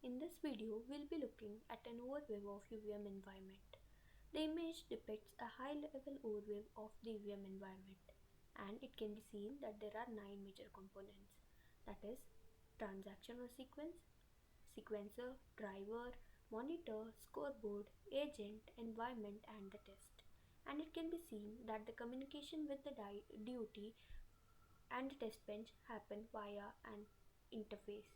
In this video, we'll be looking at an overview of UVM environment. The image depicts a high-level overview of the UVM environment, and it can be seen that there are 9 major components, that is, transaction or sequence, sequencer, driver, monitor, scoreboard, agent, environment, and the test. And it can be seen that the communication with the duty and the test bench happen via an interface,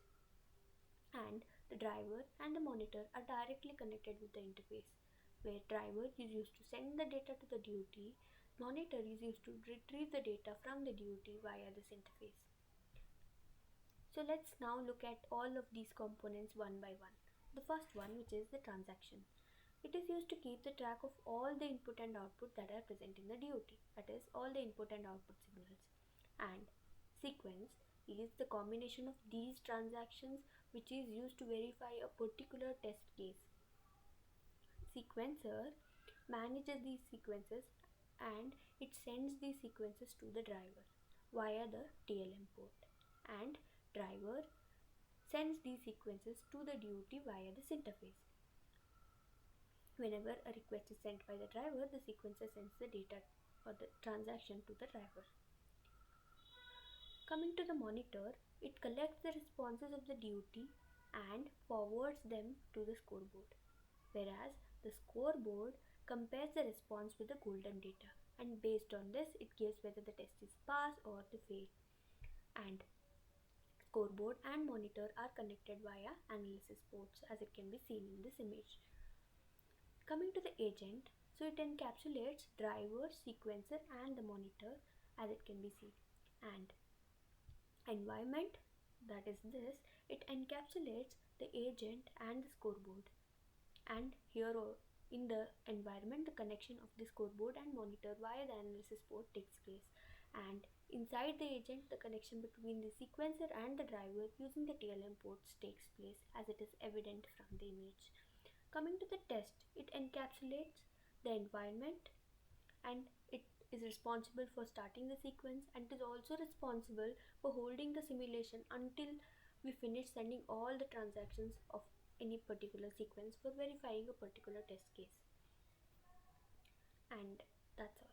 and the driver and the monitor are directly connected with the interface, where driver is used to send the data to the duty, monitor is used to retrieve the data from the duty via this interface. So let's now look at all of these components one by one. The first one, which is the transaction. It is used to keep the track of all the input and output that are present in the DOT, that is, all the input and output signals. And sequence is the combination of these transactions which is used to verify a particular test case. Sequencer manages these sequences and it sends these sequences to the driver via the TLM port, and driver sends these sequences to the DOT via this interface. Whenever a request is sent by the driver, the sequencer sends the data or the transaction to the driver. Coming to the monitor, it collects the responses of the duty and forwards them to the scoreboard, whereas the scoreboard compares the response with the golden data, and based on this it gives whether the test is pass or to fail. And scoreboard and monitor are connected via analysis ports, as it can be seen in this image. Coming to the agent, so it encapsulates driver, sequencer and the monitor, as it can be seen. And environment, that is this, it encapsulates the agent and the scoreboard. And here in the environment, the connection of the scoreboard and monitor via the analysis port takes place, and inside the agent the connection between the sequencer and the driver using the TLM ports takes place, as it is evident from the image. Coming to the test, it encapsulates the environment and it is responsible for starting the sequence, and it is also responsible for holding the simulation until we finish sending all the transactions of any particular sequence for verifying a particular test case. And that's all.